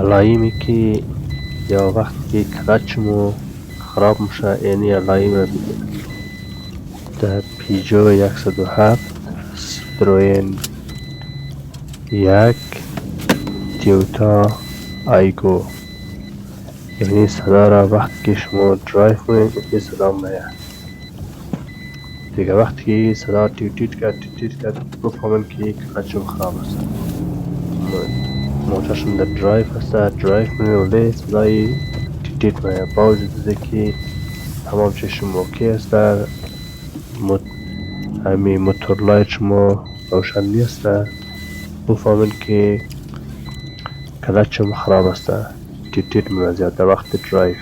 علائمی که یا وقتی کلچمو خراب میشه اینی علائم رو ببینیم. در پیجو 107 ستروین 1 تویوتا آیگو، یعنی صدا را وقتی که شما درایو کنید این صدا میاد دیگه. وقتی که صدا تیت کرد بفهمین که کلچم خراب است. موتورشون در درایو هست، درایو کنید ولی صدای تیت میاد، با وجود که تمام چیزشون اوکی است، در همین موتور لایت شما روشن نیست، بفهمین که کلچم خراب است، تیت میاد در وقت درایو.